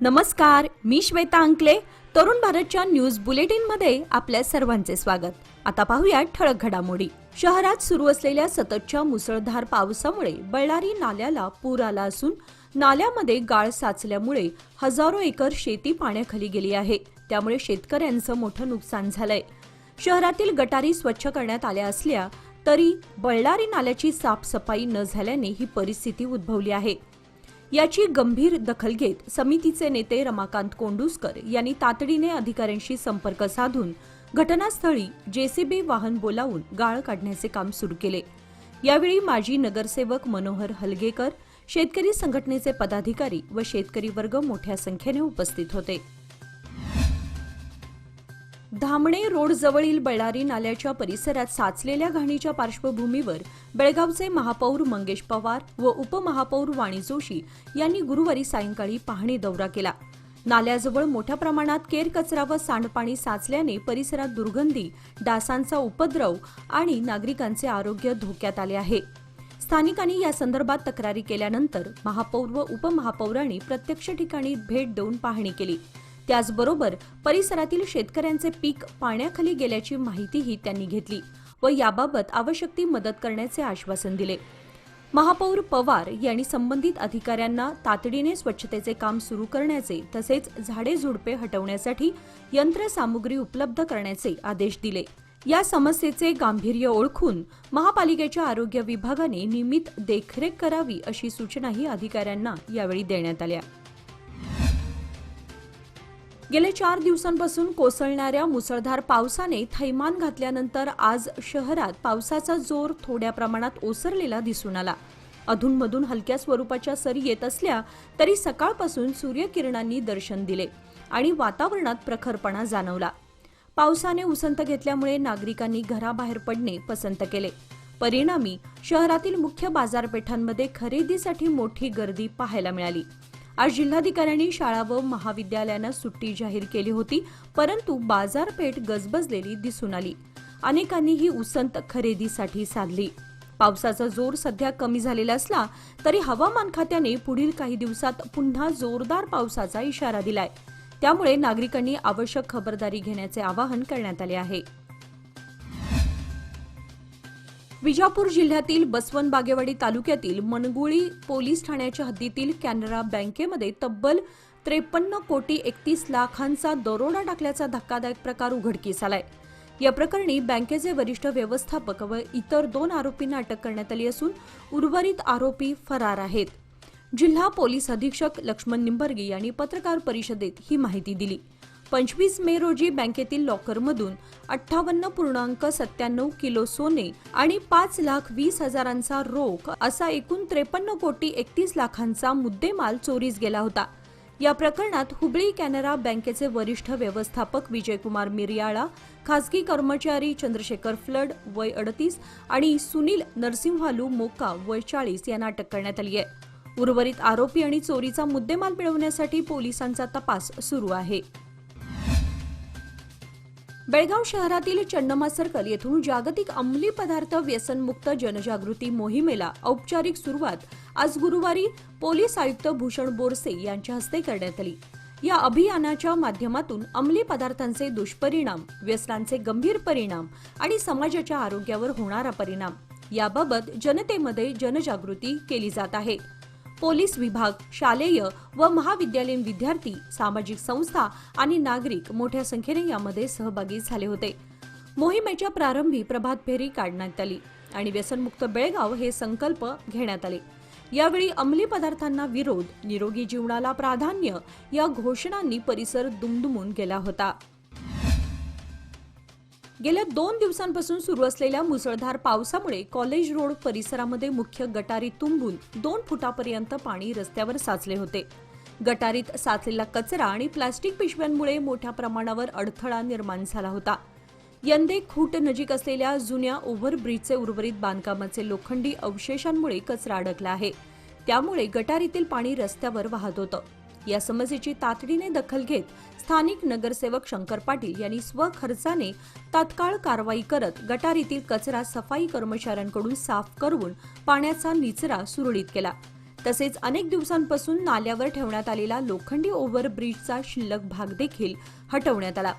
नमस्कार, मी श्वेता अंकले. तरुण भारतच्या न्यूज बुलेटिन मध्ये आपल्या सर्वांचे स्वागत. आता पाहूया ठळक घडामोडी. शहरात सुरू असलेल्या सततच्या मुसळधार पावसामुळे बळ्ळारी नाल्याला पूर आला असून नाल्यामध्ये गाळ साचल्यामुळे हजारो एकर शेती पाण्याखाली गेली आहे. त्यामुळे शेतकऱ्यांचं मोठं नुकसान झालंय. शहरातील गटारी स्वच्छ करण्यात आल्या असल्या तरी बळ्ळारी नाल्याची साफसफाई न झाल्याने ही परिस्थिती उद्भवली आहे. याची गंभीर दखल घेत समितीचे नेते रमाकांत कोंडुस्कर यांनी तातडीने अधिकाऱ्यांशी संपर्क साधून घटनास्थळी जेसीबी वाहन बोलावून गाळ काढण्याचे काम सुरू केले. यावेळी माजी नगरसेवक मनोहर हलगेकर, शेतकरी संघटनेचे पदाधिकारी व शेतकरी वर्ग मोठ्या संख्येने उपस्थित होते. धामणे रोड जवळील बळ्ळारी नाल्याच्या परिसरात साचलेल्या घाणीच्या पार्श्वभूमीवर बेळगावचे महापौर मंगेश पवार व उपमहापौर वाणी जोशी यांनी गुरुवारी सायंकाळी पाहणी दौरा केला. नाल्याजवळ मोठ्या प्रमाणात केर कचरा व सांडपाणी साचल्याने परिसरात दुर्गंधी, डासांचा उपद्रव आणि नागरिकांचे आरोग्य धोक्यात आले आहे. स्थानिकांनी या संदर्भात तक्रारी केल्यानंतर महापौर व उपमहापौरांनी प्रत्यक्ष ठिकाणी भेट देऊन पाहणी केली. त्याचबरोबर परिसरातील शेतकऱ्यांचे पीक पाण्याखाली गेल्याची माहितीही त्यांनी घेतली व याबाबत आवश्यक ती मदत करण्याचे आश्वासन दिले. महापौर पवार यांनी संबंधित अधिकाऱ्यांना तातडीने स्वच्छतेचे काम सुरू करण्याचे तसेच झाडे झुडपे हटवण्यासाठी यंत्रसामुग्री उपलब्ध करण्याचे आदेश दिले. या समस्येचे गांभीर्य ओळखून महापालिकेच्या आरोग्य विभागाने नियमित देखरेख करावी अशी सूचनाही अधिकाऱ्यांना यावेळी देण्यात आल्या. गेल्या 4 दिवसांपासून कोसळणाऱ्या मुसळधार पावसाने थैमान घातल्यानंतर आज शहरात पावसाचा जोर थोड्या प्रमाणात ओसरलेला दिसून आला. अधूनमधून हलक्या स्वरूपाच्या सरी येत असल्या तरी सकाळपासून सूर्यकिरणांनी दर्शन दिले आणि वातावरणात प्रखरपणा जाणवला. पावसाने उसंत घेतल्यामुळे नागरिकांनी घराबाहेर पडणे पसंत केले. परिणामी शहरातील मुख्य बाजारपेठांमध्ये खरेदीसाठी मोठी गर्दी पाहायला मिळाली. आज जिल्हाधिकाऱ्यांनी शाळा व महाविद्यालयांना सुट्टी जाहीर केली होती, परंतु बाजारपेठ गजबजलेली दिसून आली. अनेकांनी ही उसंत खरेदीसाठी साधली. पावसाचा जोर सध्या कमी झालेला असला तरी हवामान खात्याने पुढील काही दिवसात पुन्हा जोरदार पावसाचा इशारा दिलाय. त्यामुळे नागरिकांनी आवश्यक खबरदारी घेण्याचे आवाहन करण्यात आले आहे. विजापूर जिल्ह्यातील बसवंत बागेवाडी तालुक्यातील मनगुळी पोलीस ठाण्याच्या हद्दीतील कॅनरा बँकेमध्ये तब्बल 53 कोटी 31 लाखांचा दरोडा टाकल्याचा धक्कादायक प्रकार उघडकीस आलाय. या प्रकरणी बँकेचे वरिष्ठ व्यवस्थापक व इतर 2 आरोपींना अटक करण्यात आली असून उर्वरित आरोपी फरार आहेत. जिल्हा पोलीस अधीक्षक लक्ष्मण निंबर्गे यांनी पत्रकार परिषदेत ही माहिती दिली. 25 मे रोजी बँकेतील लॉकरमधून 58.97 किलो सोने आणि 5,20,000चा रोख असा एकूण 53 कोटी 31 लाखांचा मुद्देमाल चोरीस गेला होता. या प्रकरणात हुबळी कॅनरा बँकेचे वरिष्ठ व्यवस्थापक विजयकुमार मिरियाळा, खासगी कर्मचारी चंद्रशेखर फ्लड वय 38 आणि सुनील नरसिंहालू मोका वय 40 यांना अटक करण्यात आली आहे. उर्वरित आरोपी आणि चोरीचा मुद्देमाल मिळवण्यासाठी पोलिसांचा तपास सुरू आहे. बेळगाव शहरातील चन्नमा सर्कल येथून जागतिक अंमली पदार्थ व्यसनमुक्त जनजागृती मोहिमेला औपचारिक सुरुवात आज गुरुवारी पोलीस आयुक्त भूषण बोरसे यांच्या हस्ते करण्यात आली. या अभियानाच्या माध्यमातून अंमली पदार्थांचे दुष्परिणाम, व्यसनांचे गंभीर परिणाम आणि समाजाच्या आरोग्यावर होणारा परिणाम याबाबत जनतेमध्ये जनजागृती केली जात आहे. पोलीस विभाग, शालेय व महाविद्यालयीन विद्यार्थी, सामाजिक संस्था आणि नागरिक मोठ्या संख्येने यामध्ये सहभागी झाले होते. मोहिमेच्या प्रारंभी प्रभात फेरी काढण्यात आली आणि व्यसनमुक्त बेळगाव हे संकल्प घेण्यात आले. यावेळी अंमली पदार्थांना विरोध, निरोगी जीवनाला प्राधान्य या घोषणांनी परिसर दुमदुमून गेला होता. गेल्या 2 दिवसांपासून सुरू असलेल्या मुसळधार पावसामुळे कॉलेज रोड परिसरामध्ये मुख्य गटारी तुंबून 2 फुटापर्यंत पाणी रस्त्यावर साचले होते. गटारीत साचलेला कचरा आणि प्लास्टिक पिशव्यांमुळे मोठ्या प्रमाणावर अडथळा निर्माण झाला होता. यंदे खूट नजीक असलेल्या जुन्या ओव्हरब्रिजचे उर्वरित बांधकामाचे लोखंडी अवशेषांमुळे कचरा अडकला आहे. त्यामुळे गटारीतील पाणी रस्त्यावर वाहत होतं. या समस्येची तातडीने दखल घेत स्थानिक नगरसेवक शंकर पाटील यांनी स्वखर्चाने तात्काळ कारवाई करत गटारीतील कचरा सफाई कर्मचाऱ्यांकडून साफ करून पाण्याचा निचरा सुरळीत केला. तसेच अनेक दिवसांपासून नाल्यावर ठेवण्यात आलेला लोखंडी ओव्हरब्रिजचा शिल्लक भाग देखील हटवण्यात आला.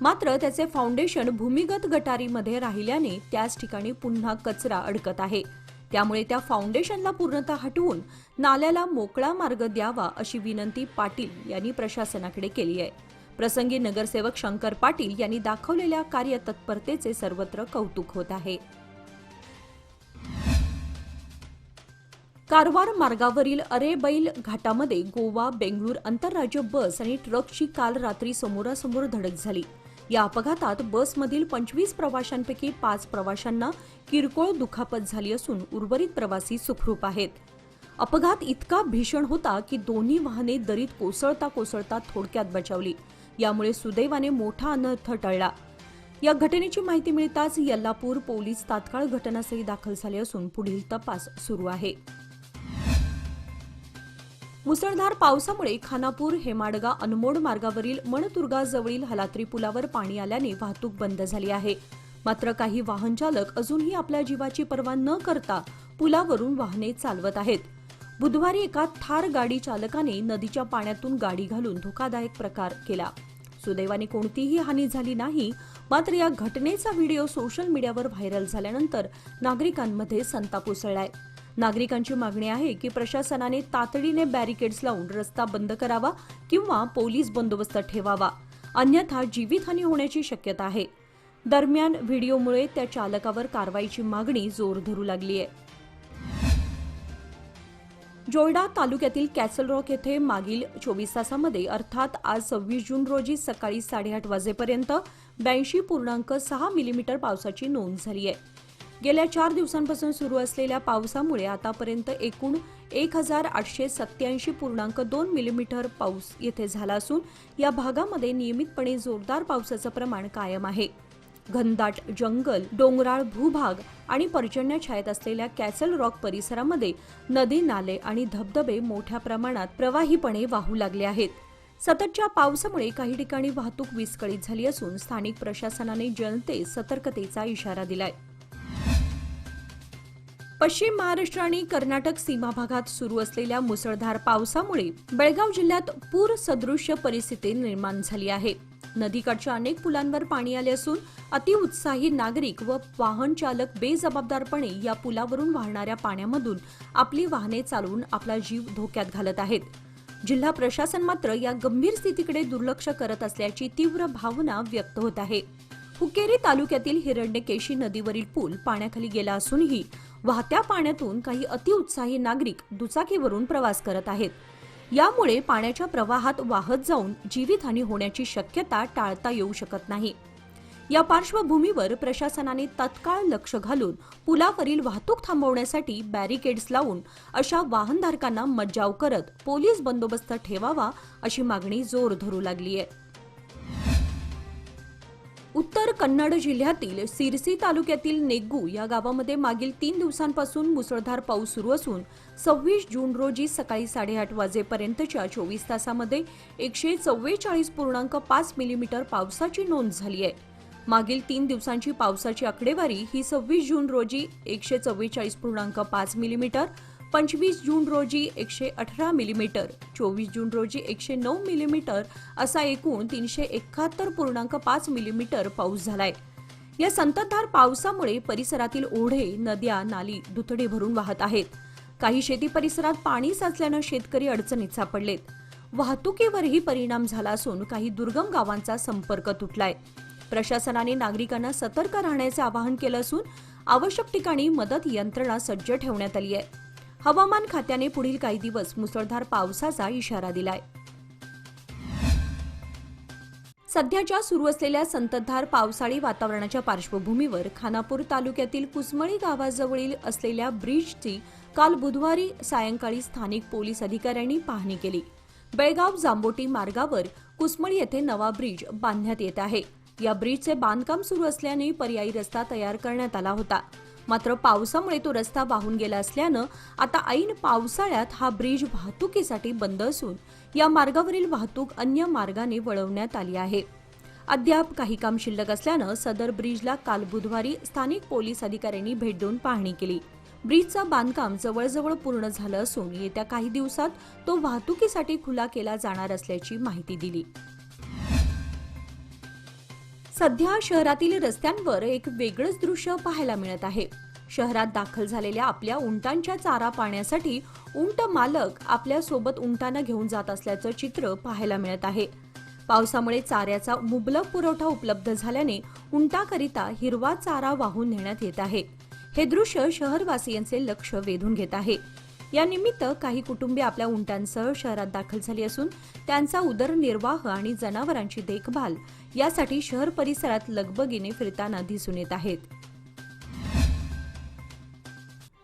मात्र त्याचे फाउंडेशन भूमिगत गटारीमध्ये राहिल्याने त्याच ठिकाणी पुन्हा कचरा अडकत आहे. त्यामुळे त्या फाउंडेशनला पूर्णतः हटवून नाल्याला मोकळा मार्ग द्यावा अशी विनंती पाटील यांनी प्रशासनाकडे केली आहे. प्रसंगी नगरसेवक शंकर पाटील यांनी दाखवलेल्या कार्यतत्परतेचे सर्वत्र कौतुक होत आहे. कारवार मार्गावरील अरेबैल घाटामध्ये गोवा बेंगळूर आंतरराज्य बस आणि ट्रकची काल रात्री समोरासमोर धडक झाली. या अपघातात बसमधील 25 प्रवाशांपैकी 5 प्रवाशांना किरकोळ दुखापत झाली असून उर्वरित प्रवासी सुखरूप आहेत. अपघात इतका भीषण होता की दोन्ही वाहने दरीत कोसळता थोडक्यात बचावली. यामुळे सुदैवाने मोठा अनर्थ टळला. या घटनेची माहिती मिळताच यल्लापूर पोलीस तात्काळ घटनास्थळी दाखल झाले असून पुढील तपास सुरू आहे. मुसळधार पावसामुळे खानापूर हेमाडगा अनमोड मार्गावरील मणतुर्गाजवळील हलात्री पुलावर पाणी आल्याने वाहतूक बंद झाली आहे. मात्र काही वाहन चालक अजूनही आपल्या जीवाची पर्वा न करता पुलावरून वाहने चालवत आहेत. बुधवारी एका थार गाडी चालकाने नदीच्या पाण्यातून गाडी घालून धोकादायक प्रकार केला. सुदैवाने कोणतीही हानी झाली नाही. मात्र या घटनेचा व्हिडिओ सोशल मीडियावर व्हायरल झाल्यानंतर नागरिकांमध्ये संताप उसळलाय. नागरिकांची मागणी आहे की प्रशासनाने तातडीने बॅरिकेड्स लावून रस्ता बंद करावा किंवा पोलीस बंदोबस्त ठेवावा, अन्यथा जीवितहानी होण्याची शक्यता आहे. दरम्यान व्हिडिओमुळे त्या चालकावर कारवाईची मागणी जोर धरू लागली आहे. जोयडा तालुक्यातील कॅसल रॉक येथे मागील 24 तासामध्ये अर्थात आज 26 जून रोजी सकाळी 8:30 वाजेपर्यंत 82.6 मिलीमीटर पावसाची नोंद झाली आहे. गेल्या 4 दिवसांपासून सुरू असलेल्या पावसामुळे आतापर्यंत एकूण 1887.2 मिलीमीटर पाऊस येथे झाला असून या भागामध्ये नियमितपणे जोरदार पावसाचं प्रमाण कायम आहे. घनदाट जंगल, डोंगराळ भूभाग आणि पर्जन्य छायेत असलेल्या कॅसल रॉक परिसरामध्ये नदी, नाले आणि धबधबे मोठ्या प्रमाणात प्रवाहीपणे वाहू लागले आहेत. सततच्या पावसामुळे काही ठिकाणी वाहतूक विस्कळीत झाली असून स्थानिक प्रशासनाने जनतेस सतर्कतेचा इशारा दिलाय. पश्चिम महाराष्ट्र आणि कर्नाटक सीमा भागात सुरू असलेल्या मुसळधार पावसामुळे बेळगाव जिल्ह्यात पूर सदृश्य परिस्थिती निर्माण झाली आहे. नदीकाठच्या अनेक पुलांवर पाणी आले असून अतिउत्साही नागरिक व वाहन चालक बेजबाबदारपणे या पुलावरून वाहणाऱ्या पाण्यामधून आपली वाहने चालवून आपला जीव धोक्यात घालत आहेत. जिल्हा प्रशासन मात्र या गंभीर स्थितीकडे दुर्लक्ष करत असल्याची तीव्र भावना व्यक्त होत आहे. हुक्केरी तालुक्यातील हिरण्यकेशी नदीवरील पूल पाण्याखाली गेला असूनही वाहत्या पाण्यातून काही अतिउत्साही नागरिक दुचाकीवरून प्रवास करत आहेत. यामुळे पाण्याच्या प्रवाहात वाहत जाऊन जीवितहानी होण्याची शक्यता टाळता येऊ शकत नाही. या पार्श्वभूमीवर प्रशासनाने तत्काळ लक्ष घालून पुलावरील वाहतूक थांबवण्यासाठी बॅरिकेड्स लावून अशा वाहनधारकांना मज्जाव करत पोलीस बंदोबस्त ठेवावा अशी मागणी जोर धरू लागली आहे. उत्तर कन्नड जिल्ह्यातील सिरसी तालुक्यातील नेग्गू या गावामध्ये मागील 3 दिवसांपासून मुसळधार पाऊस सुरू असून 26 जून रोजी सकाळी 8:30 वाजेपर्यंतच्या 24 तासामध्ये 144.5 मिलीमीटर पावसाची नोंद झाली आहे. मागील 3 दिवसांची पावसाची आकडेवारी ही 26 जून रोजी 144.5 मिलीमीटर, 25 जून रोजी 118 मिलीमीटर, 24 जून रोजी 109 मिलीमीटर असा एकूण 371.5 मिलीमीटर पाऊस झालाय. या संततधार पावसामुळे परिसरातील ओढे, नद्या, नाली दुथडी भरून वाहत आहेत. काही शेती परिसरात पाणी साचल्यानं शेतकरी अडचणीत सापडलेत. वाहतुकीवरही परिणाम झाला असून काही दुर्गम गावांचा संपर्क तुटलाय. प्रशासनाने नागरिकांना सतर्क राहण्याचे आवाहन केलं असून आवश्यक ठिकाणी मदत यंत्रणा सज्ज ठेवण्यात आली आहे. हवामान खात्याने पुढील काही दिवस मुसळधार पावसाचा इशारा दिलाय. सध्याच्या सुरू असलेल्या संततधार पावसाळी वातावरणाच्या पार्श्वभूमीवर खानापूर तालुक्यातील कुसमळी गावाजवळील असलेल्या ब्रिजची काल बुधवारी सायंकाळी स्थानिक पोलीस अधिकाऱ्यांनी पाहणी केली. बेळगाव जांबोटी मार्गावर कुसमळी येथे नवा ब्रिज बांधण्यात येत आहे. या ब्रिजचे बांधकाम सुरू असल्याने पर्यायी रस्ता तयार करण्यात आला होता. मात्र पावसामुळे तो रस्ता वाहून गेला असल्यानं आता ऐन पावसाळ्यात हा ब्रिज वाहतुकीसाठी बंद असून या मार्गावरील वाहतूक अन्य मार्गाने वळवण्यात आली आहे. अद्याप काही काम शिल्लक असल्यानं सदर ब्रिजला काल बुधवारी स्थानिक पोलीस अधिकाऱ्यांनी भेट देऊन पाहणी केली. ब्रिजचं बांधकाम जवळजवळ पूर्ण झालं असून येत्या काही दिवसात तो वाहतुकीसाठी खुला केला जाणार असल्याची माहिती दिली. सध्या शहरातील रस्त्यांवर एक वेगळंच दृश्य पाहायला मिळत आहे. शहरात दाखल झालेल्या आपल्या उंटांच्या चारा पाण्यासाठी उंट मालक आपल्या सोबत उंटांना घेऊन जात असल्याचं चित्र पाहायला मिळत आहे. पावसामुळे चाऱ्याचा मुबलक पुरवठा उपलब्ध झाल्याने उंटाकरिता हिरवा चारा वाहून नेण्यात येत आहे. हे दृश्य शहरवासियांचे लक्ष वेधून घेत आहे. या निमित्त काही कुटुंबे आपल्या उंटांसह शहरात दाखल झाली असून त्यांचा उदरनिर्वाह आणि जनावरांची देखभाल यासाठी शहर परिसरात लगबगीने फिरताना दिसून येत आहेत.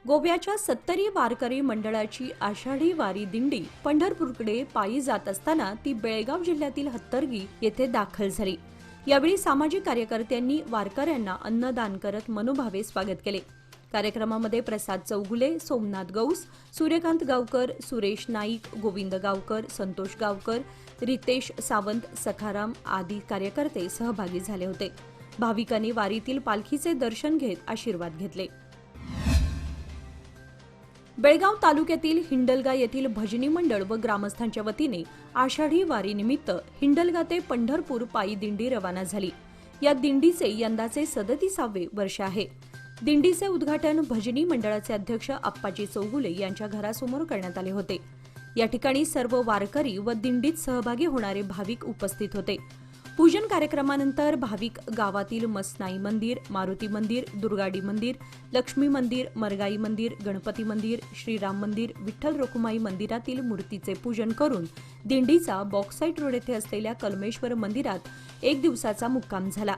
गोव्याच्या 70 वारकरी मंडळाची आषाढी वारी दिंडी पंढरपूरकडे पायी जात असताना ती बेळगाव जिल्ह्यातील हत्तरगी येथे दाखल झाली. यावेळी सामाजिक कार्यकर्त्यांनी वारकऱ्यांना अन्नदान करत मनोभावे स्वागत केले. कार्यक्रमामध्ये प्रसाद चौगुले, सोमनाथ गौस, सूर्यकांत गावकर, सुरेश नाईक, गोविंद गावकर, संतोष गावकर, रितेश सावंत, सखाराम आदी कार्यकर्ते सहभागी झाले होते. भाविकांनी वारीतील पालखीचे दर्शन घेत आशीर्वाद घेतले. बेळगाव तालुक्यातील हिंडलगा येथील भजनी मंडळ व ग्रामस्थांच्या वतीने आषाढी वारीनिमित्त हिंडलगा ते पंढरपूर पायी दिंडी रवाना झाली. या दिंडीचे यंदाचे 37वे वर्ष आहे. दिंडीचे उद्घाटन भजनी मंडळाचे अध्यक्ष आप्पाजी चौगुले यांच्या घरासमोर करण्यात आले होते. या ठिकाणी सर्व वारकरी व दिंडीत सहभागी होणारे भाविक उपस्थित होते. पूजन कार्यक्रमानंतर भाविक गावातील मसनाई मंदिर, मारुती मंदिर, दुर्गाडी मंदिर, लक्ष्मी मंदिर, मरगाई मंदिर, गणपती मंदिर, श्रीराम मंदिर, विठ्ठल रखुमाई मंदिरातील मूर्तीचे पूजन करून दिंडीचा बॉक्साईट रोड येथे असलेल्या कलमेश्वर मंदिरात एक दिवसाचा मुक्काम झाला.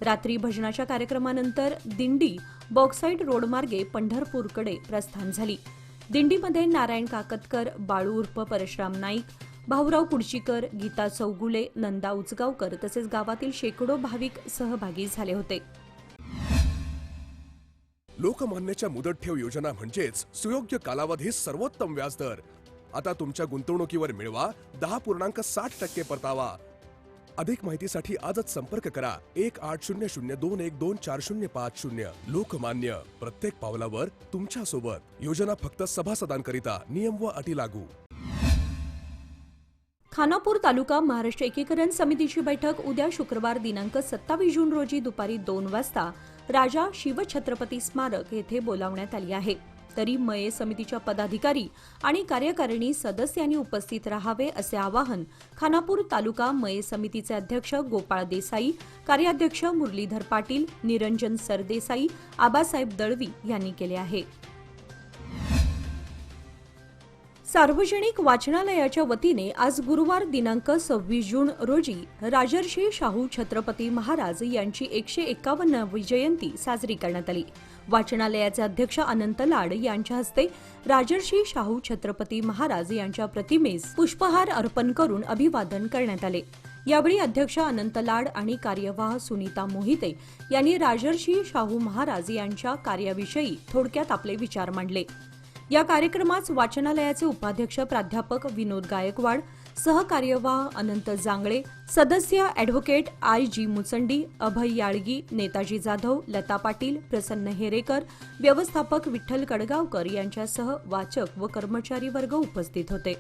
रात्री भजनाच्या कार्यक्रमानंतर दिंडी बॉक्साईट रोडमार्गे पंढरपूरकडे प्रस्थान झाली. दिंडीमध्ये नारायण काकतकर, बाळू उर्फ परशुराम नाईक, भाऊराव कुडचीकर, गीता चौगुले, नंदा उचगावकर तसेच गावातील शेकडो भाविक सहभागी झाले होते. लोकमान्यच्या मुदत ठेव योजना म्हणजेच सुयोग्य कालावधी सर्वोत्तम व्याजदर. आता तुमच्या गुंतवणुकीवर मिळवा 10.60% परतावा. अधिक माहितीसाठी आजच संपर्क करा 1800212405. लोकमान्य, प्रत्येक पावलावर तुमच्या सोबत. योजना फक्त सभासदांकरिता. नियम व अटी लागू. खानापूर तालुका महाराष्ट्र एकीकरण समितीची बैठक उद्या शुक्रवार दिनांक 27 जून रोजी दुपारी 2 वाजता राजा शिवछत्रपती स्मारक येथे बोलावण्यात आली आहे. तरी मये समितीच्या पदाधिकारी आणि कार्यकारिणी सदस्यांनी उपस्थित राहावे असे आवाहन खानापूर तालुका मये समितीचे अध्यक्ष गोपाळ देसाई, कार्याध्यक्ष मुरलीधर पाटील, निरंजन सरदेसाई, आबासाहेब दळवी यांनी केले आहे. सार्वजनिक वाचनालयाच्या वतीने आज गुरुवार दिनांक 26 जून रोजी राजर्षी शाहू छत्रपती महाराज यांची 151वी जयंती साजरी करण्यात आली. वाचनालयाचे अध्यक्ष अनंत लाड यांच्या हस्ते राजर्षी शाहू छत्रपती महाराज यांच्या प्रतिमेस पुष्पहार अर्पण करून अभिवादन करण्यात आले. यावेळी अध्यक्ष अनंत लाड आणि कार्यवाह सुनीता मोहिते यांनी राजर्षी शाहू महाराज यांच्या कार्याविषयी थोडक्यात आपले विचार मांडले. या कार्यक्रमात वाचनालयाचे उपाध्यक्ष प्राध्यापक विनोद गायकवाड, सहकार्यवाह अनंत जांगळे, सदस्य ॲडव्होकेट I.G. मुचंडी, अभय याळगी, नेताजी जाधव, लता पाटील, प्रसन्न हेरेकर, व्यवस्थापक विठ्ठल कडगावकर यांच्यासह वाचक व कर्मचारी वर्ग उपस्थित होते.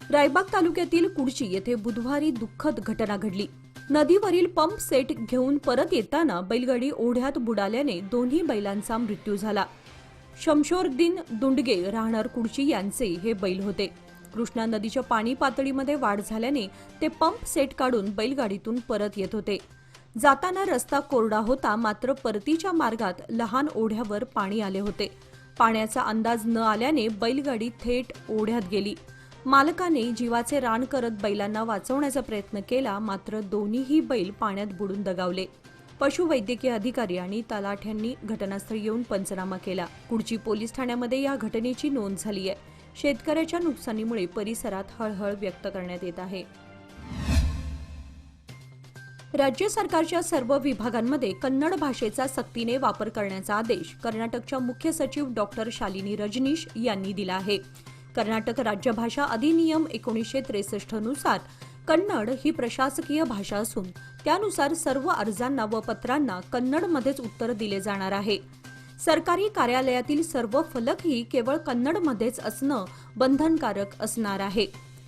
रायबाग तालुक्यातील कुडची येथे बुधवारी दुःखद घटना घडली. नदीवरील पंप सेट घेऊन परत येताना बैलगाडी ओढ्यात बुडाल्याने दोन्ही बैलांचा मृत्यू झाला. शमशोरदीन दुंडगे राहणार कुडची यांचे हे बैल होते. कृष्णा नदीच्या पाणी पातळीमध्ये वाढ झाल्याने ते पंप सेट काढून बैलगाडीतून परत येत होते. जाताना रस्ता कोरडा होता, मात्र परतीच्या मार्गात लहान ओढ्यावर पाणी आले होते. पाण्याचा अंदाज न आल्याने बैलगाडी थेट ओढ्यात गेली. मालकाने जीवाचे रान करत बैलांना वाचवण्याचा प्रयत्न केला, मात्र दोन्हीही बैल पाण्यात बुडून दगावले. पशुवैद्यकीय अधिकारी आणि तलाठ्यांनी घटनास्थळी येऊन पंचनामा केला. कुडची पोलीस ठाण्यामध्ये या घटनेची नोंद झाली आहे. शेतकऱ्याच्या नुकसानीमुळे परिसरात हळहळ व्यक्त करण्यात येत आहे. राज्य सरकारच्या सर्व विभागांमध्ये कन्नड भाषेचा सक्तीने वापर करण्याचा आदेश कर्नाटकच्या मुख्य सचिव डॉक्टर शालिनी रजनीश यांनी दिला आहे. कर्नाटक राज्यभाषा अधिनियम 1963 नुसार कन्नड ही प्रशासकीय भाषा असून त्यानुसार सर्व अर्जांना व पत्रांना कन्नडमध्येच उत्तर दिले जाणार आहे. सरकारी कार्यालयातील सर्व फलकही केवळ कन्नडमध्येच असणं बंधनकारक असणार आहे.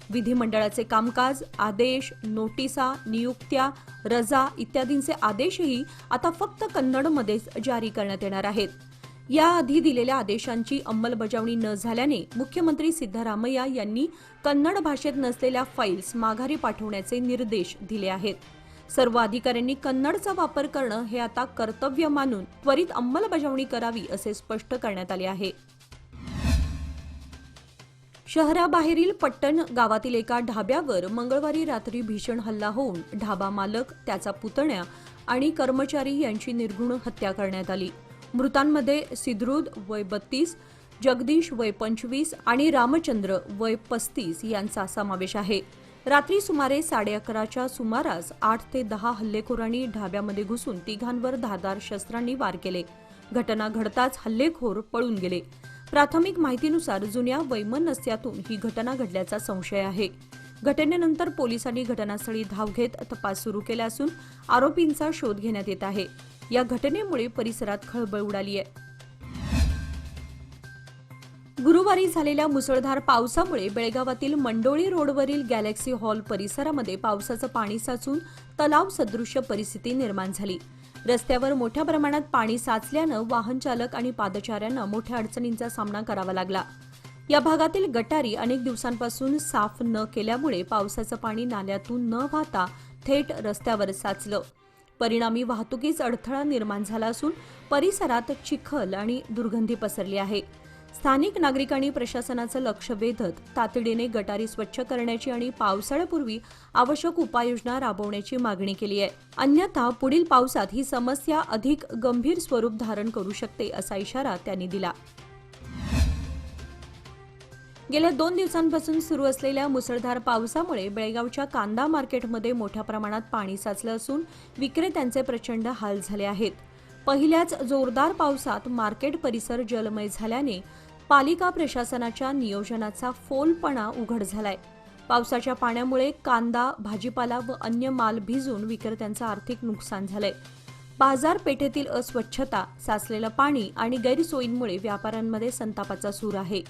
विधिमंडळाचे कामकाज, आदेश, नोटिसा, नियुक्त्या, रजा इत्यादींचे आदेशही आता फक्त कन्नडमध्येच जारी करण्यात येणार आहेत. याआधी दिलेल्या आदेशांची अंमलबजावणी न झाल्याने मुख्यमंत्री सिद्धरामय्या यांनी कन्नड भाषेत नसलेल्या फाईल्स माघारी पाठवण्याचे निर्देश दिले आहेत. सर्व अधिकाऱ्यांनी कन्नडचा वापर करणं हे आता कर्तव्य मानून त्वरित अंमलबजावणी करावी असे स्पष्ट करण्यात आले आहे. शहराबाहेरील पट्टण गावातील एका ढाब्यावर मंगळवारी रात्री भीषण हल्ला होऊन ढाबा मालक, त्याचा पुतण्या आणि कर्मचारी यांची निर्घृण हत्या करण्यात आली. मृतांमध्ये सिद्रुद वय 32, जगदीश वय 25 आणि रामचंद्र वय 35 यांचा समावेश आहे. रात्री सुमारे 11:30च्या सुमारास 8 ते 10 हल्लेखोरांनी ढाब्यामध्ये घुसून तिघांवर धारदार शस्त्रांनी वार केले. घटना घडताच हल्लेखोर पळून गेले. प्राथमिक माहितीनुसार जुन्या वैमनस्यातून ही घटना घडल्याचा संशय आहे. घटनेनंतर पोलिसांनी घटनास्थळी धाव घेत तपास सुरू केला असून आरोपींचा शोध घेण्यात येत आहे. या घटनेमुळे परिसरात खळबळ उडाली आहे. गुरुवारी झालेल्या मुसळधार पावसामुळे बेळगावातील मंडोळी रोडवरील गॅलेक्सी हॉल परिसरामध्ये पावसाचं पाणी साचून तलाव सदृश्य परिस्थिती निर्माण झाली. रस्त्यावर मोठ्या प्रमाणात पाणी साचल्यानं वाहन चालक आणि पादचाऱ्यांना मोठ्या अडचणींचा सामना करावा लागला. या भागातील गटारी अनेक दिवसांपासून साफ न केल्यामुळे पावसाचं पाणी नाल्यातून न वाहता थेट रस्त्यावर साचलं. परिणामी वाहतुकीस अडथळा निर्माण झाला असून परिसरात चिखल आणि दुर्गंधी पसरली आहे. स्थानिक नागरिकांनी प्रशासनाचं लक्ष वेधत तातडीने गटारी स्वच्छ करण्याची आणि पावसाळ्यापूर्वी आवश्यक उपाययोजना राबवण्याची मागणी केली आहे. अन्यथा पुढील पावसात ही समस्या अधिक गंभीर स्वरूप धारण करू शकते असा इशारा त्यांनी दिला. गेल्या 2 दिवसांपासून सुरू असलेल्या मुसळधार पावसामुळे बेळगावच्या कांदा मार्केटमध्ये मोठ्या प्रमाणात पाणी साचलं असून विक्रेत्यांचे प्रचंड हाल झाले आहेत. पहिल्याच जोरदार पावसात मार्केट परिसर जलमय झाल्याने पालिका प्रशासनाच्या नियोजनाचा फोलपणा उघड झालाय. पावसाच्या पाण्यामुळे कांदा, भाजीपाला व अन्य माल भिजून विक्रेत्यांचं आर्थिक नुकसान झालंय. बाजारपेठेतील अस्वच्छता, साचलेलं पाणी आणि गैरसोयींमुळे व्यापाऱ्यांमध्ये संतापाचा सूर आहे.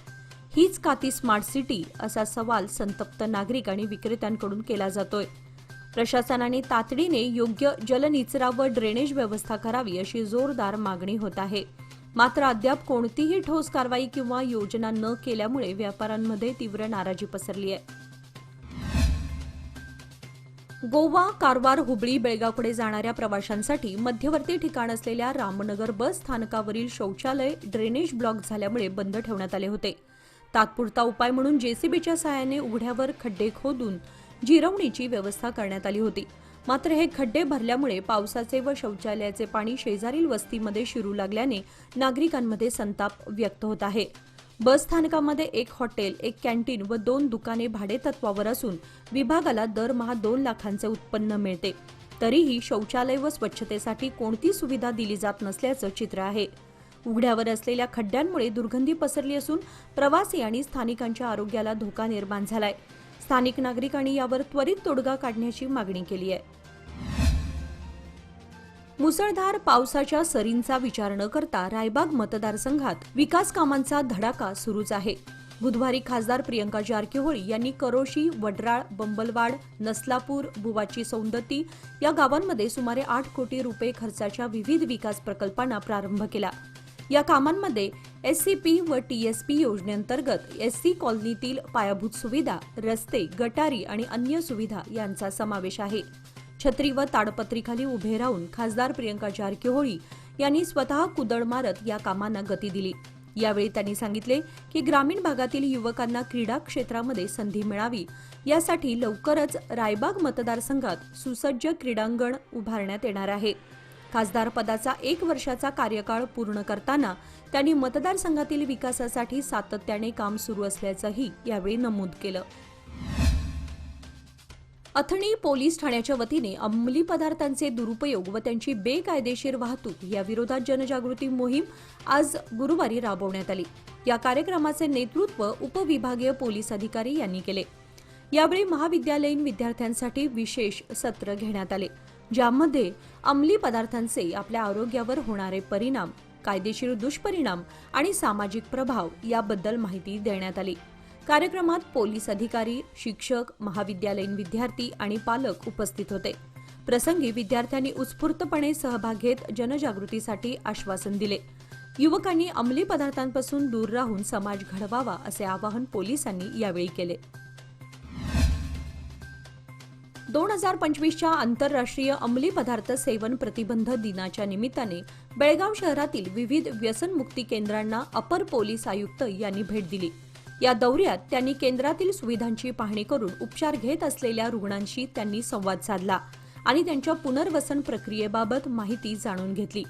हीच का ती स्मार्ट सिटी असा सवाल संतप्त नागरिक आणि विक्रेत्यांकडून केला जातोय. प्रशासनाने तातडीने योग्य जलनिचरा व ड्रेनेज व्यवस्था करावी अशी जोरदार मागणी होत आहे. मात्र अद्याप कोणतीही ठोस कारवाई किंवा योजना न केल्यामुळे व्यापाऱ्यांमध्ये तीव्र नाराजी पसरली आहे. गोवा, कारवार, हुबळी, बेळगावकडे जाणाऱ्या प्रवाशांसाठी मध्यवर्ती ठिकाण असलेल्या रामनगर बस स्थानकावरील शौचालय ड्रेनेज ब्लॉक झाल्यामुळे बंद ठेवण्यात आले होते. तात्पुरता उपाय म्हणून जेसीबीच्या सहाय्याने उघड्यावर खड्डे खोदून जिरवणीची व्यवस्था करण्यात आली होती. मात्र हे खड्डे भरल्यामुळे पावसाचे व शौचालयाचे पाणी शेजारील वस्तीमध्ये शिरू लागल्याने नागरिकांमध्ये संताप व्यक्त होत आहे. बस स्थानकामध्ये एक हॉटेल, एक कॅन्टीन व 2 दुकाने भाडेतत्वावर असून विभागाला दरमहा 2 लाखांचे उत्पन्न मिळते. तरीही शौचालय व स्वच्छतेसाठी कोणती सुविधा दिली जात नसल्याचं चित्र आहे. उघड्यावर असलेल्या खड्ड्यांमुळे दुर्गंधी पसरली असून प्रवासी आणि स्थानिकांच्या आरोग्याला धोका निर्माण झालाय. स्थानिक नागरिकांनी यावर त्वरित तोडगा काढण्याची मागणी केली आहे. मुसळधार पावसाच्या सरींचा विचार न करता रायबाग मतदारसंघात विकास कामांचा धडाका सुरूच आहे. बुधवारी खासदार प्रियंका जारकिहोळी यांनी करोशी, वडराळ, बंबलवाड, नसलापूर, बुवाची सौंदती या गावांमध्ये सुमारे 8 कोटी रुपये खर्चाच्या विविध विकास प्रकल्पांना प्रारंभ केला. या कामांमध्ये एससीपी व टीएसपी योजनेअंतर्गत एससी कॉलनीतील पायाभूत सुविधा, रस्ते, गटारी आणि अन्य सुविधा यांचा समावेश आहे. छत्री व ताडपत्रीखाली उभे राहून खासदार प्रियंका जारकिहोळी यांनी स्वतः कुदळ मारत या कामांना गती दिली. यावेळी त्यांनी सांगितले की ग्रामीण भागातील युवकांना क्रीडा क्षेत्रामध्ये संधी मिळावी यासाठी लवकरच रायबाग मतदारसंघात सुसज्ज क्रीडांगण उभारण्यात येणार आहे. खासदार पदाचा 1 वर्षाचा कार्यकाळ पूर्ण करताना त्यांनी मतदारसंघातील विकासासाठी सातत्याने काम सुरू असल्याचंही यावेळी नमूद केलं. अथणी पोलीस ठाण्याच्या वतीने अंमली पदार्थांचे दुरुपयोग व त्यांची बेकायदेशीर वाहतूक या विरोधात जनजागृती मोहीम आज गुरुवारी राबवण्यात आली. या कार्यक्रमाचे नेतृत्व उपविभागीय पोलीस अधिकारी यांनी केले. यावेळी महाविद्यालयीन विद्यार्थ्यांसाठी विशेष सत्र घेण्यात आले, ज्यामध्ये अंमली पदार्थांचे आपल्या आरोग्यावर होणारे परिणाम, कायदेशीर दुष्परिणाम आणि सामाजिक प्रभाव याबद्दल माहिती देण्यात आली. कार्यक्रमात पोलीस अधिकारी, शिक्षक, महाविद्यालयीन विद्यार्थी आणि पालक उपस्थित होते. प्रसंगी विद्यार्थ्यांनी उत्स्फूर्तपणे सहभाग घेत जनजागृतीसाठी आश्वासन दिले. युवकांनी अंमली पदार्थांपासून दूर राहून समाज घडवावा असे आवाहन पोलिसांनी यावेळी केले. 2025च्या आंतरराष्ट्रीय अंमली पदार्थ सेवन प्रतिबंध दिनाच्या निमित्ताने बेळगाव शहरातील विविध व्यसनमुक्ती केंद्रांना अपर पोलीस आयुक्त यांनी भेट दिली. या दौऱ्यात त्यांनी केंद्रातील सुविधांची पाहणी करून उपचार घेत असलेल्या रुग्णांशी त्यांनी संवाद साधला आणि त्यांच्या पुनर्वसन प्रक्रियेबाबत माहिती जाणून घेतली.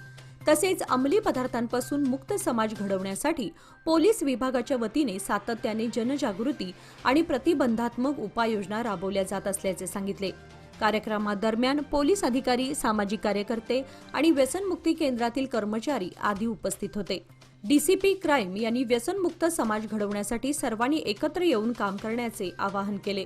तसेच अंमली पदार्थांपासून मुक्त समाज घडवण्यासाठी पोलीस विभागाच्या वतीने सातत्याने जनजागृती आणि प्रतिबंधात्मक उपाययोजना राबवल्या जात असल्याचे सांगितले. कार्यक्रमादरम्यान पोलीस अधिकारी, सामाजिक कार्यकर्ते आणि व्यसनमुक्ती केंद्रातील कर्मचारी आदी उपस्थित होते. डीसीपी क्राईम यांनी व्यसनमुक्त समाज घडवण्यासाठी सर्वांनी एकत्र येऊन काम करण्याचे आवाहन केले.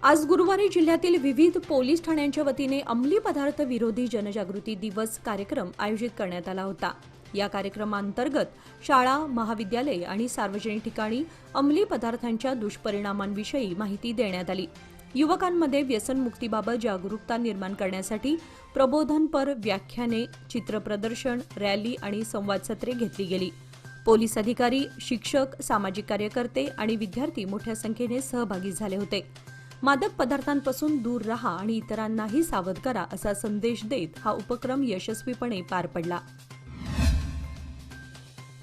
आज गुरुवारी जिल्ह्यातील विविध पोलीस ठाण्यांच्या वतीने अंमली पदार्थ विरोधी जनजागृती दिवस कार्यक्रम आयोजित करण्यात आला होता. या कार्यक्रमांतर्गत शाळा, महाविद्यालय आणि सार्वजनिक ठिकाणी अंमली पदार्थांच्या दुष्परिणामांविषयी माहिती देण्यात आली. युवकांमध्ये व्यसनमुक्तीबाबत जागरूकता निर्माण करण्यासाठी प्रबोधनपर व्याख्याने, चित्रप्रदर्शन, रॅली आणि संवाद सत्रे घेतली गेली. पोलीस अधिकारी, शिक्षक, सामाजिक कार्यकर्ते आणि विद्यार्थी मोठ्या संख्येने सहभागी झाले होते. मादक पदार्थांपासून दूर राहा आणि इतरांनाही सावध करा असा संदेश देत हा उपक्रम यशस्वीपणे पार पडला.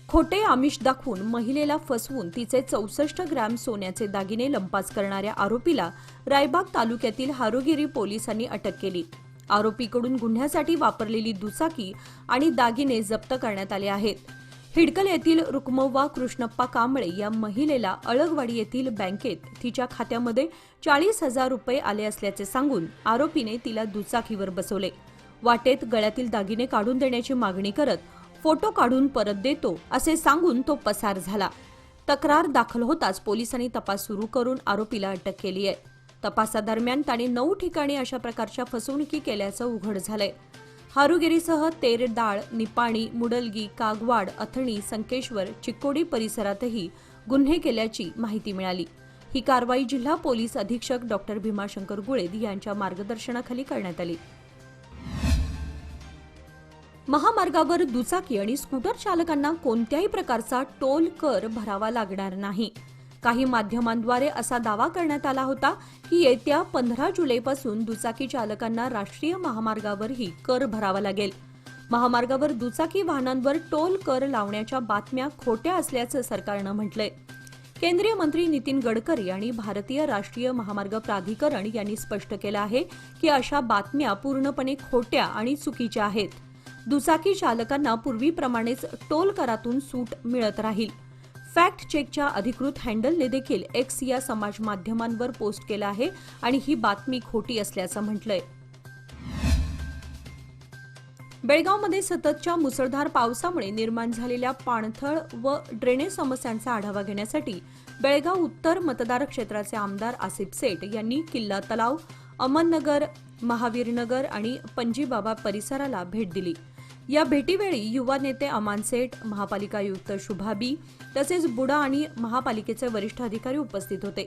खोटे आमिष दाखवून महिलेला फसवून तिचे 64 ग्रॅम सोन्याचे दागिने लंपास करणाऱ्या आरोपीला रायबाग तालुक्यातील हारोगिरी पोलिसांनी अटक केली. आरोपीकडून गुन्ह्यासाठी वापरलेली दुचाकी आणि दागिने जप्त करण्यात आले आहेत. हिडकल येथील रुक्मव्वा कृष्णप्पा कांबळे या महिलेला अळगवाडी येथील बँकेत तिच्या खात्यामध्ये 40,000 रुपये आले असल्याचे सांगून आरोपीने तिला दुचाकीवर बसवले. वाटेत गळ्यातील दागिने काढून देण्याची मागणी करत फोटो काढून परत देतो असे सांगून तो पसार झाला. तक्रार दाखल होताच पोलिसांनी तपास सुरू करून आरोपीला अटक केली आहे. तपासादरम्यान त्याने 9 ठिकाणी अशा प्रकारच्या फसवणुकी केल्याचं उघड झालंय. हारुगिरीसह तेरडाळ, निपाणी, मुडलगी, कागवाड, अथणी, संकेश्वर, चिक्कोडी परिसरातही गुन्हे केल्याची माहिती मिळाली. ही कारवाई जिल्हा पोलीस अधीक्षक डॉ. भीमाशंकर गुळेद यांच्या मार्गदर्शनाखाली करण्यात आली. महामार्गावर दुचाकी आणि स्कूटर चालकांना कोणत्याही प्रकारचा टोल कर भरावा लागणार नाही. काही माध्यमांद्वारे असा दावा करण्यात आला होता की येत्या 15 जुलैपासून दुचाकी चालकांना राष्ट्रीय महामार्गावरही कर भरावा लागेल. महामार्गावर दुचाकी वाहनांवर टोल कर लावण्याच्या बातम्या खोट्या असल्याचं सरकारनं म्हटलंय. केंद्रीय मंत्री नितीन गडकरी आणि भारतीय राष्ट्रीय महामार्ग प्राधिकरण यांनी स्पष्ट केलं आहे की अशा बातम्या पूर्णपणे खोट्या आणि चुकीच्या आहेत. दुचाकी चालकांना पूर्वीप्रमाणेच टोल करातून सूट मिळत राहील. फॅक्ट चेकच्या अधिकृत हँडलने देखील एक्स या समाज माध्यमांवर पोस्ट केलं आहे आणि ही बातमी खोटी असल्याचं म्हटलंय. बेळगावमध्ये सततच्या मुसळधार पावसामुळे निर्माण झालेल्या पाणथळ व ड्रेनेज समस्यांचा आढावा घेण्यासाठी बेळगाव उत्तर मतदार क्षेत्राचे आमदार आसिफ सेठ यांनी किल्ला तलाव, अमननगर, महावीरनगर आणि पंजीबाबा परिसराला भेट दिली. या भेटीवेळी युवा नेते अमान सेठ, महापालिका आयुक्त शुभा बी तसेच बुडा आणि महापालिकेचे वरिष्ठ अधिकारी उपस्थित होते.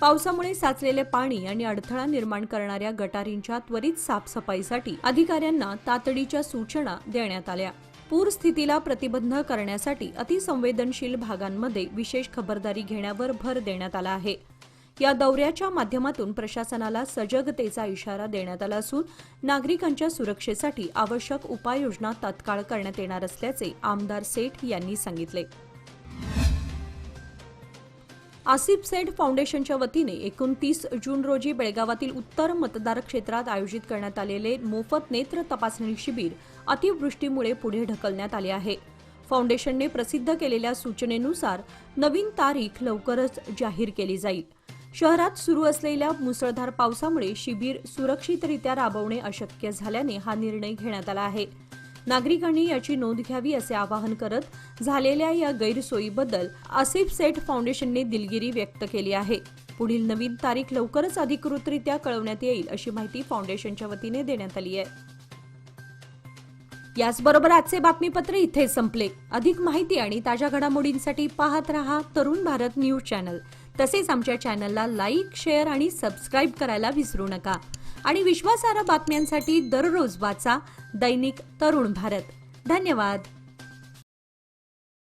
पावसामुळे साचलेले पाणी आणि अडथळा निर्माण करणाऱ्या गटारींच्या त्वरित साफसफाईसाठी अधिकाऱ्यांना तातडीच्या सूचना देण्यात आल्या. पूर स्थितीला प्रतिबंध करण्यासाठी अतिसंवेदनशील भागांमध्ये विशेष खबरदारी घेण्यावर भर देण्यात आला आहे. या दौऱ्याच्या माध्यमातून प्रशासनाला सजगतेचा इशारा देण्यात आला असून नागरिकांच्या सुरक्षेसाठी आवश्यक उपाययोजना तत्काळ करण्यात येणार असल्याचे आमदार सेठ यांनी सांगितले. आसिफ सेठ फाउंडेशनच्या वतीने 29 जून रोजी बेळगावातील उत्तर मतदार क्षेत्रात आयोजित करण्यात आलेले मोफत नेत्र तपासणी शिबिर अतिवृष्टीमुळे पुढे ढकलण्यात आले आहे. फाउंडेशनने प्रसिद्ध केलेल्या सूचनेनुसार नवीन तारीख लवकरच जाहीर केली जाईल. शहरात सुरू असलेल्या मुसळधार पावसामुळे शिबिर सुरक्षितरित्या राबवणे अशक्य झाल्याने हा निर्णय घेण्यात आला आहे. नागरिकांनी याची नोंद घ्यावी असे आवाहन करत झालेल्या या गैरसोयीबद्दल आसिफ सेठ फाउंडेशनने दिलगिरी व्यक्त केली आहे. पुढील नवीन तारीख लवकरच अधिकृतरित्या कळवण्यात येईल अशी माहिती फाउंडेशनच्या वतीने देण्यात आली आहे. याचबरोबर आजचे बातमीपत्र इथे संपले. अधिक माहिती आणि ताज्या घडामोडींसाठी पाहत रहा तरुण भारत न्यूज चॅनल. तसेच आमच्या चॅनलला लाईक, शेअर आणि सबस्क्राईब करायला विसरू नका. आणि विश्वासार्ह बातम्यांसाठी दररोज वाचा दैनिक तरुण भारत. धन्यवाद.